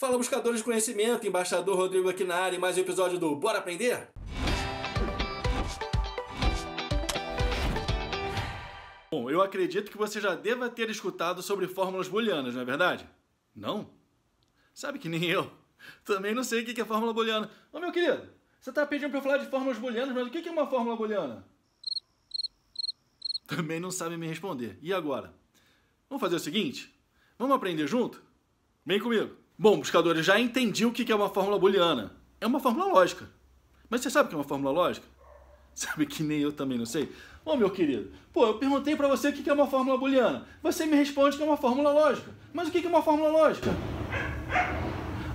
Fala, buscadores de conhecimento, embaixador Rodrigo aqui na área, mais um episódio do Bora Aprender? Bom, eu acredito que você já deva ter escutado sobre fórmulas booleanas, não é verdade? Não? Sabe que nem eu. Também não sei o que é fórmula booleana. Ô meu querido, você está pedindo para eu falar de fórmulas booleanas, mas o que é uma fórmula booleana? Também não sabe me responder. E agora? Vamos fazer o seguinte? Vamos aprender junto? Vem comigo. Bom, buscadores, já entendi o que é uma fórmula booleana. É uma fórmula lógica. Mas você sabe o que é uma fórmula lógica? Sabe que nem eu também não sei? Ô, meu querido, pô, eu perguntei pra você o que é uma fórmula booleana. Você me responde que é uma fórmula lógica. Mas o que é uma fórmula lógica?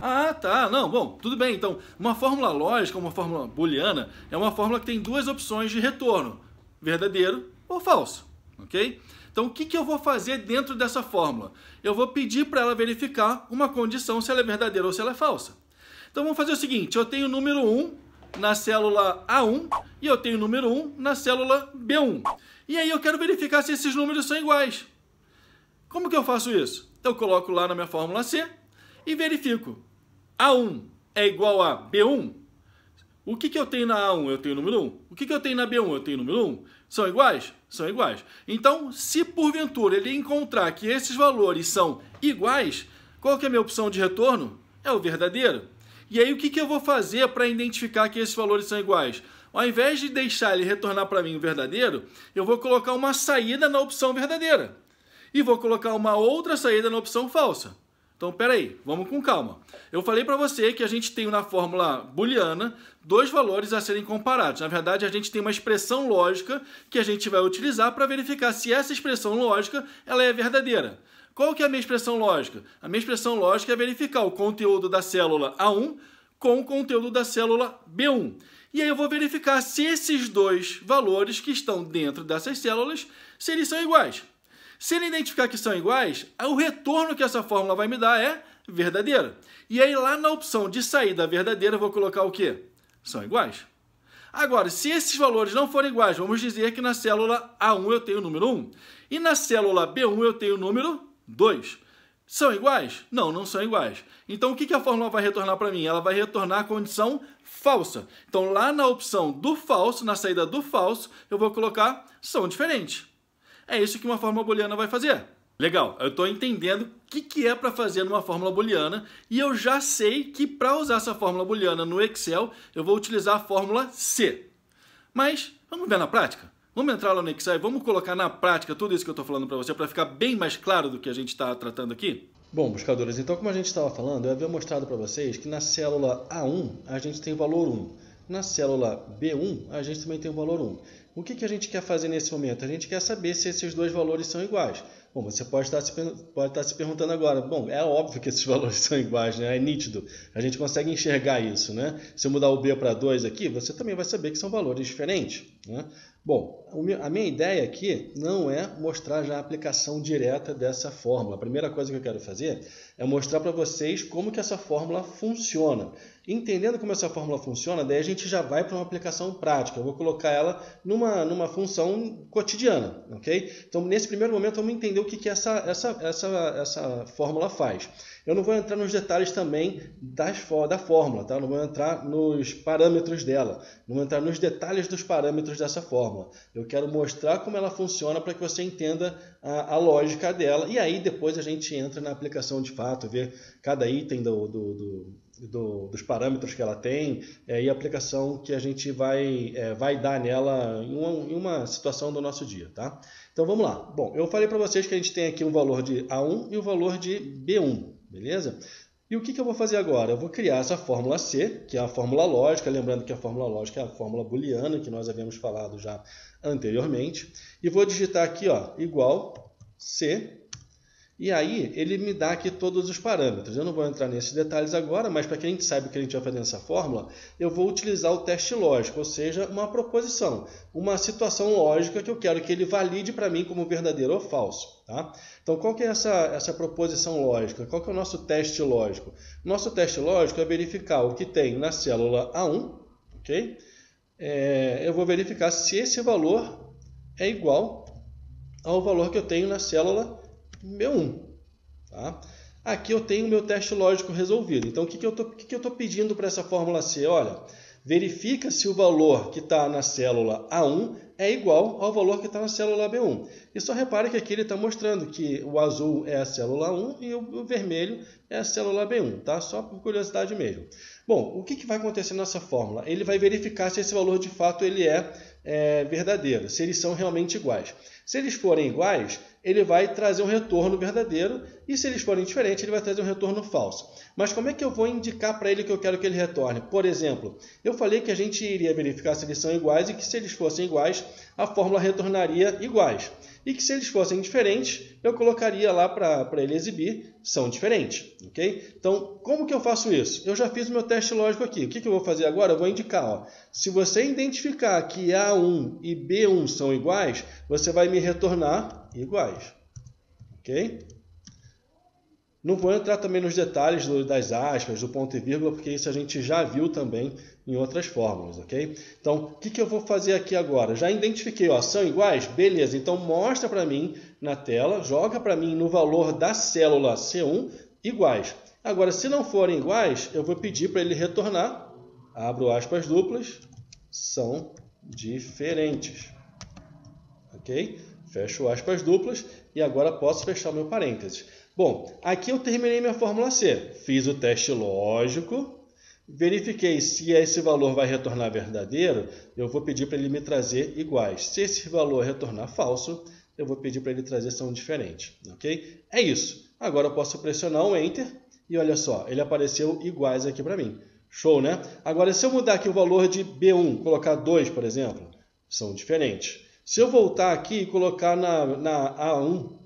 Ah, tá. Não, bom, tudo bem. Então, uma fórmula lógica, uma fórmula booleana, é uma fórmula que tem duas opções de retorno. Verdadeiro ou falso, ok? Então, o que eu vou fazer dentro dessa fórmula? Eu vou pedir para ela verificar uma condição, se ela é verdadeira ou se ela é falsa. Então, vamos fazer o seguinte, eu tenho o número 1 na célula A1 e eu tenho o número 1 na célula B1. E aí eu quero verificar se esses números são iguais. Como que eu faço isso? Eu coloco lá na minha fórmula C e verifico. A1 é igual a B1? O que eu tenho na A1? Eu tenho o número 1. O que eu tenho na B1? Eu tenho o número 1. São iguais? São iguais. Então, se porventura ele encontrar que esses valores são iguais, qual que é a minha opção de retorno? É o verdadeiro. E aí o que eu vou fazer para identificar que esses valores são iguais? Ao invés de deixar ele retornar para mim o verdadeiro, eu vou colocar uma saída na opção verdadeira. E vou colocar uma outra saída na opção falsa. Então, peraí, vamos com calma. Eu falei para você que a gente tem na fórmula booleana dois valores a serem comparados. Na verdade, a gente tem uma expressão lógica que a gente vai utilizar para verificar se essa expressão lógica ela é verdadeira. Qual que é a minha expressão lógica? A minha expressão lógica é verificar o conteúdo da célula A1 com o conteúdo da célula B1. E aí eu vou verificar se esses dois valores que estão dentro dessas células, se eles são iguais. Se ele identificar que são iguais, o retorno que essa fórmula vai me dar é verdadeiro. E aí lá na opção de saída verdadeira eu vou colocar o quê? São iguais. Agora, se esses valores não forem iguais, vamos dizer que na célula A1 eu tenho o número 1 e na célula B1 eu tenho o número 2. São iguais? Não, não são iguais. Então o que a fórmula vai retornar para mim? Ela vai retornar a condição falsa. Então lá na opção do falso, na saída do falso, eu vou colocar são diferentes. É isso que uma fórmula booleana vai fazer. Legal, eu estou entendendo o que é para fazer numa fórmula booleana e eu já sei que para usar essa fórmula booleana no Excel, eu vou utilizar a fórmula C. Mas vamos ver na prática? Vamos entrar lá no Excel e vamos colocar na prática tudo isso que eu estou falando para você para ficar bem mais claro do que a gente está tratando aqui? Bom, buscadores, então como a gente estava falando, eu havia mostrado para vocês que na célula A1 a gente tem o valor 1. Na célula B1 a gente também tem o valor 1. O que a gente quer fazer nesse momento? A gente quer saber se esses dois valores são iguais. Bom, você pode estar se perguntando agora, bom, é óbvio que esses valores são iguais, né? É nítido, a gente consegue enxergar isso, né? Se eu mudar o B para 2 aqui, você também vai saber que são valores diferentes, né? Bom, a minha ideia aqui não é mostrar já a aplicação direta dessa fórmula. A primeira coisa que eu quero fazer é mostrar para vocês como que essa fórmula funciona. Entendendo como essa fórmula funciona, daí a gente já vai para uma aplicação prática. Eu vou colocar ela numa função cotidiana, ok? Então, nesse primeiro momento, vamos entender o que essa fórmula faz. Eu não vou entrar nos detalhes também da fórmula, tá? Não vou entrar nos parâmetros dela, não vou entrar nos detalhes dos parâmetros dessa fórmula. Eu quero mostrar como ela funciona para que você entenda a lógica dela e aí depois a gente entra na aplicação de fato, ver cada item dos parâmetros que ela tem e a aplicação que a gente vai dar nela em uma situação do nosso dia, tá? Então vamos lá. Bom, eu falei para vocês que a gente tem aqui um valor de A1 e o valor de B1, beleza? E o que eu vou fazer agora? Eu vou criar essa fórmula C, que é a fórmula lógica, lembrando que a fórmula lógica é a fórmula booleana, que nós havíamos falado já anteriormente, e vou digitar aqui, ó, igual C. E aí, ele me dá aqui todos os parâmetros. Eu não vou entrar nesses detalhes agora, mas para que a gente saiba o que a gente vai fazer nessa fórmula, eu vou utilizar o teste lógico, ou seja, uma proposição, uma situação lógica que eu quero que ele valide para mim como verdadeiro ou falso. Tá? Então, qual que é essa proposição lógica? Qual que é o nosso teste lógico? Nosso teste lógico é verificar o que tem na célula A1, ok? Eu vou verificar se esse valor é igual ao valor que eu tenho na célula B1. Tá? Aqui eu tenho o meu teste lógico resolvido. Então, o que eu estou pedindo para essa fórmula C? Olha, verifica se o valor que está na célula A1 é igual ao valor que está na célula B1. E só repare que aqui ele está mostrando que o azul é a célula 1 e o vermelho é a célula B1, tá? Só por curiosidade mesmo. Bom, o que vai acontecer nessa fórmula? Ele vai verificar se esse valor de fato ele é verdadeiro, se eles são realmente iguais. Se eles forem iguais, ele vai trazer um retorno verdadeiro, e se eles forem diferentes, ele vai trazer um retorno falso. Mas como é que eu vou indicar para ele que eu quero que ele retorne? Por exemplo, eu falei que a gente iria verificar se eles são iguais e que se eles fossem iguais, a fórmula retornaria iguais. E que se eles fossem diferentes, eu colocaria lá para ele exibir, são diferentes. Okay? Então, como que eu faço isso? Eu já fiz o meu teste lógico aqui. O que eu vou fazer agora? Eu vou indicar. Ó, se você identificar que A1 e B1 são iguais, você vai me retornar iguais. Ok? Não vou entrar também nos detalhes das aspas, do ponto e vírgula, porque isso a gente já viu também em outras fórmulas, ok? Então, o que eu vou fazer aqui agora? Já identifiquei, ó, são iguais? Beleza, então mostra para mim na tela, joga para mim no valor da célula C1 iguais. Agora, se não forem iguais, eu vou pedir para ele retornar, abro aspas duplas, são diferentes, ok? Fecho aspas duplas e agora posso fechar o meu parênteses. Bom, aqui eu terminei minha fórmula C. Fiz o teste lógico, verifiquei se esse valor vai retornar verdadeiro, eu vou pedir para ele me trazer iguais. Se esse valor retornar falso, eu vou pedir para ele trazer são diferentes. Ok? É isso. Agora eu posso pressionar o Enter e olha só, ele apareceu iguais aqui para mim. Show, né? Agora, se eu mudar aqui o valor de B1, colocar 2, por exemplo, são diferentes. Se eu voltar aqui e colocar na A1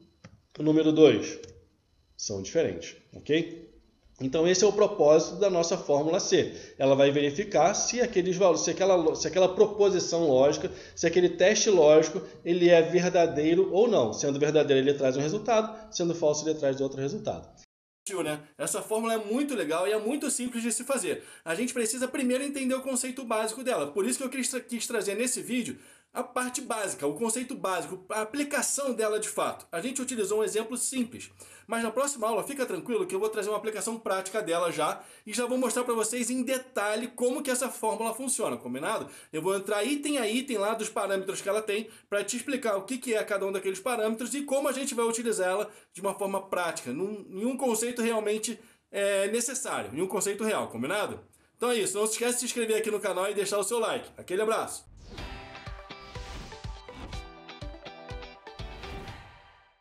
o número 2, são diferentes, ok? Então, esse é o propósito da nossa fórmula C. Ela vai verificar se aqueles valores, se aquela proposição lógica, se aquele teste lógico, ele é verdadeiro ou não. Sendo verdadeiro, ele traz um resultado, sendo falso, ele traz outro resultado. Né? Essa fórmula é muito legal e é muito simples de se fazer. A gente precisa primeiro entender o conceito básico dela. Por isso que eu quis trazer nesse vídeo a parte básica, o conceito básico, a aplicação dela de fato. A gente utilizou um exemplo simples, mas na próxima aula fica tranquilo que eu vou trazer uma aplicação prática dela já e já vou mostrar para vocês em detalhe como que essa fórmula funciona, combinado? Eu vou entrar item a item lá dos parâmetros que ela tem para te explicar o que é cada um daqueles parâmetros e como a gente vai utilizar ela de uma forma prática, em um conceito realmente necessário, em um conceito real, combinado? Então é isso, não se esquece de se inscrever aqui no canal e deixar o seu like. Aquele abraço!